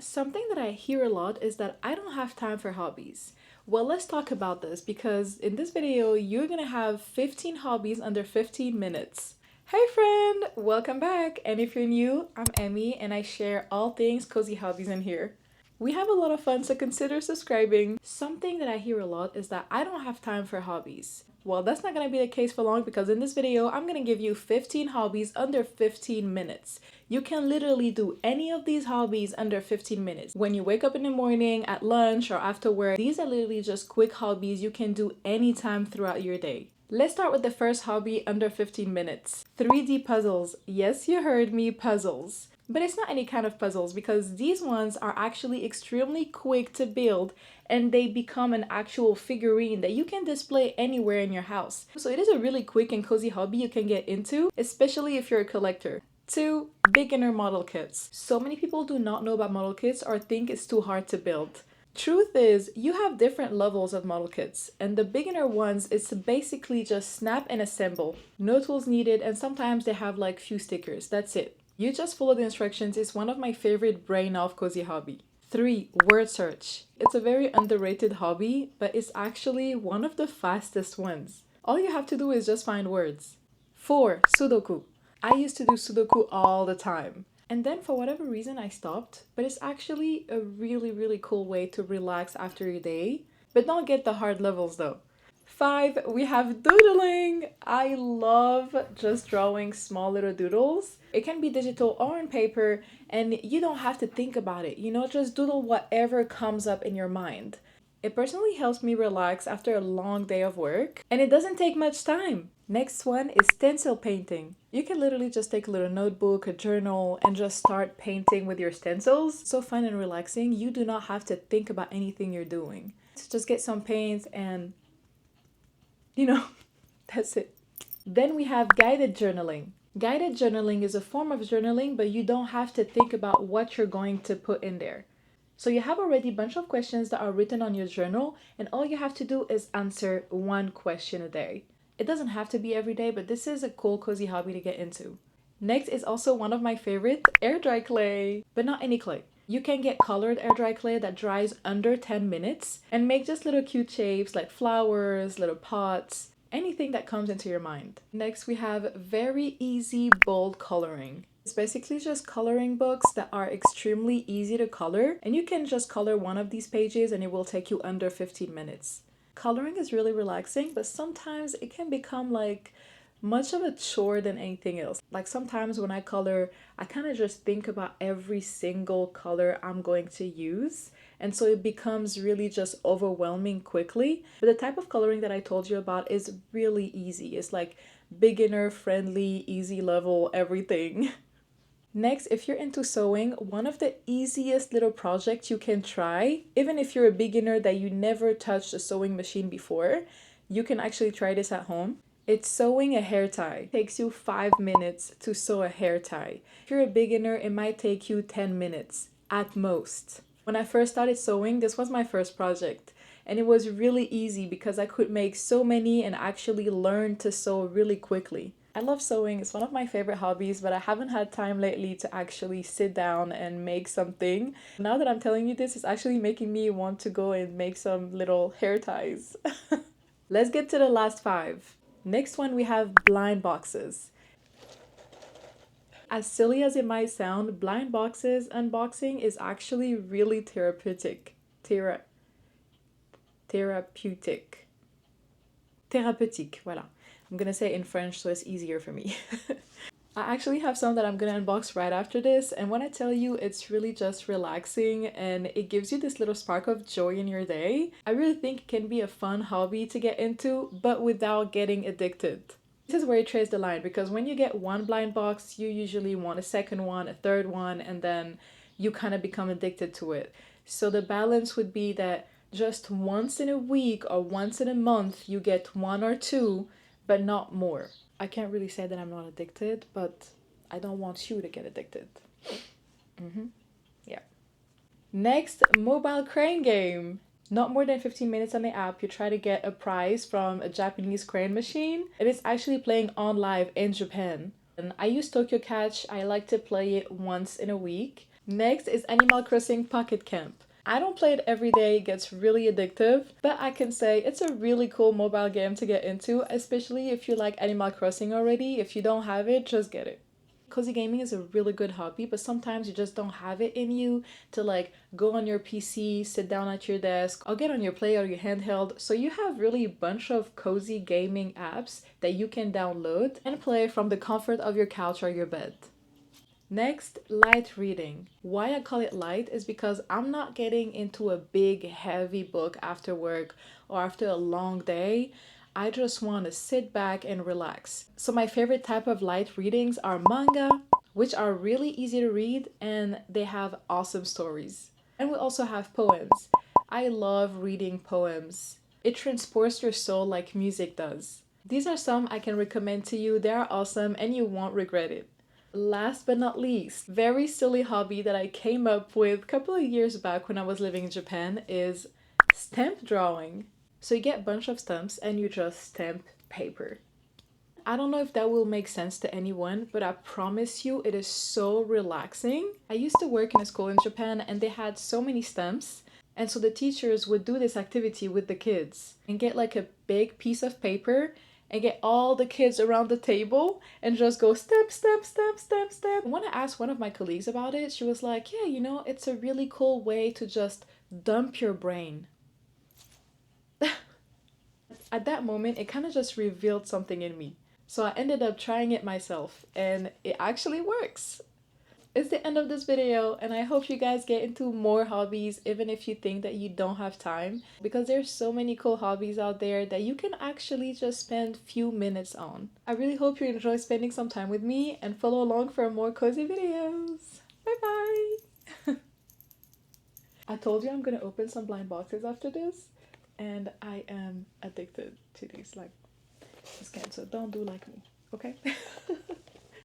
Something that I hear a lot is that I don't have time for hobbies. Well, let's talk about this because in this video, you're gonna have 15 hobbies under 15 minutes. Hey friend, welcome back. And if you're new, I'm Emmy and I share all things cozy hobbies in here. We have a lot of fun, so consider subscribing. Something that I hear a lot is that I don't have time for hobbies. Well, that's not going to be the case for long because in this video, I'm going to give you 15 hobbies under 15 minutes. You can literally do any of these hobbies under 15 minutes. When you wake up in the morning, at lunch, or after work, these are literally just quick hobbies you can do anytime throughout your day. Let's start with the first hobby under 15 minutes. 3D puzzles. Yes, you heard me, puzzles. But it's not any kind of puzzles because these ones are actually extremely quick to build and they become an actual figurine that you can display anywhere in your house. So it is a really quick and cozy hobby you can get into, especially if you're a collector. 2. Beginner model kits. So many people do not know about model kits or think it's too hard to build. Truth is, you have different levels of model kits, and the beginner ones is to basically just snap and assemble. No tools needed, and sometimes they have like few stickers. That's it. You just follow the instructions. It's one of my favorite brain off cozy hobby. 3. Word search. It's a very underrated hobby, but it's actually one of the fastest ones. All you have to do is just find words. 4. Sudoku. I used to do sudoku all the time. And then for whatever reason I stopped, but it's actually a really cool way to relax after your day. But don't get the hard levels though. 5. We have doodling. I love just drawing small little doodles. It can be digital or on paper and you don't have to think about it. Just doodle whatever comes up in your mind. It personally helps me relax after a long day of work and it doesn't take much time. Next one is stencil painting. You can literally just take a little notebook, a journal, and just start painting with your stencils. So fun and relaxing. You do not have to think about anything you're doing. Just get some paint and that's it. Then we have guided journaling. Guided journaling is a form of journaling, but you don't have to think about what you're going to put in there. So you have already a bunch of questions that are written on your journal, and all you have to do is answer one question a day. It doesn't have to be every day, but this is a cool, cozy hobby to get into. Next is also one of my favorites, air dry clay, but not any clay. You can get colored air dry clay that dries under 10 minutes and make just little cute shapes like flowers, little pots, anything that comes into your mind. Next, we have very easy bold coloring. It's basically just coloring books that are extremely easy to color, and you can just color one of these pages and it will take you under 15 minutes. Coloring is really relaxing, but sometimes it can become like much of a chore than anything else. Like sometimes when I color, I kind of just think about every single color I'm going to use. And so it becomes really just overwhelming quickly. But the type of coloring that I told you about is really easy. It's like beginner friendly, easy level, everything. Next, if you're into sewing, one of the easiest little projects you can try, even if you're a beginner that you never touched a sewing machine before, you can actually try this at home. It's sewing a hair tie. It takes you 5 minutes to sew a hair tie. If you're a beginner, it might take you 10 minutes at most. When I first started sewing, this was my first project. And it was really easy because I could make so many and actually learn to sew really quickly. I love sewing. It's one of my favorite hobbies, but I haven't had time lately to actually sit down and make something. Now that I'm telling you this, it's actually making me want to go and make some little hair ties. Let's get to the last 5. Next one, we have blind boxes. As silly as it might sound, blind boxes unboxing is actually really therapeutic. Therapeutic. Thérapeutique, voilà. I'm gonna say it in French so it's easier for me. I actually have some that I'm gonna unbox right after this, and when I tell you it's really just relaxing and it gives you this little spark of joy in your day, I really think it can be a fun hobby to get into, but without getting addicted. This is where you trace the line, because when you get one blind box, you usually want a second one, a third one, and then you kind of become addicted to it. So the balance would be that just once in a week or once in a month, you get 1 or 2, but not more. I can't really say that I'm not addicted, but I don't want you to get addicted. Yeah. Next, mobile crane game. Not more than 15 minutes on the app, you try to get a prize from a Japanese crane machine. It is actually playing on live in Japan. And I use Tokyo Catch. I like to play it once in a week. Next is Animal Crossing Pocket Camp. I don't play it every day, it gets really addictive, but I can say it's a really cool mobile game to get into, especially if you like Animal Crossing already. If you don't have it, just get it. Cozy gaming is a really good hobby, but sometimes you just don't have it in you to like go on your PC, sit down at your desk, or get on your play or your handheld. So you have really a bunch of cozy gaming apps that you can download and play from the comfort of your couch or your bed. Next, light reading. Why I call it light is because I'm not getting into a big heavy book after work or after a long day. I just want to sit back and relax. So my favorite type of light readings are manga, which are really easy to read and they have awesome stories. And we also have poems. I love reading poems. It transports your soul like music does. These are some I can recommend to you. They are awesome and you won't regret it. Last but not least, very silly hobby that I came up with a couple of years back when I was living in Japan is stamp drawing. So you get a bunch of stamps and you just stamp paper. I don't know if that will make sense to anyone, but I promise you it is so relaxing. I used to work in a school in Japan and they had so many stamps. And so the teachers would do this activity with the kids and get like a big piece of paper and get all the kids around the table and just go stamp, stamp, stamp, stamp, stamp. When I asked one of my colleagues about it, she was like, yeah, you know, it's a really cool way to just dump your brain. At that moment, it kind of just revealed something in me. So I ended up trying it myself and it actually works. It's the end of this video and I hope you guys get into more hobbies even if you think that you don't have time, because there's so many cool hobbies out there that you can actually just spend few minutes on. I really hope you enjoy spending some time with me and follow along for more cozy videos. Bye bye! I told you I'm gonna open some blind boxes after this and I am addicted to these, like, just can't, so don't do like me, okay?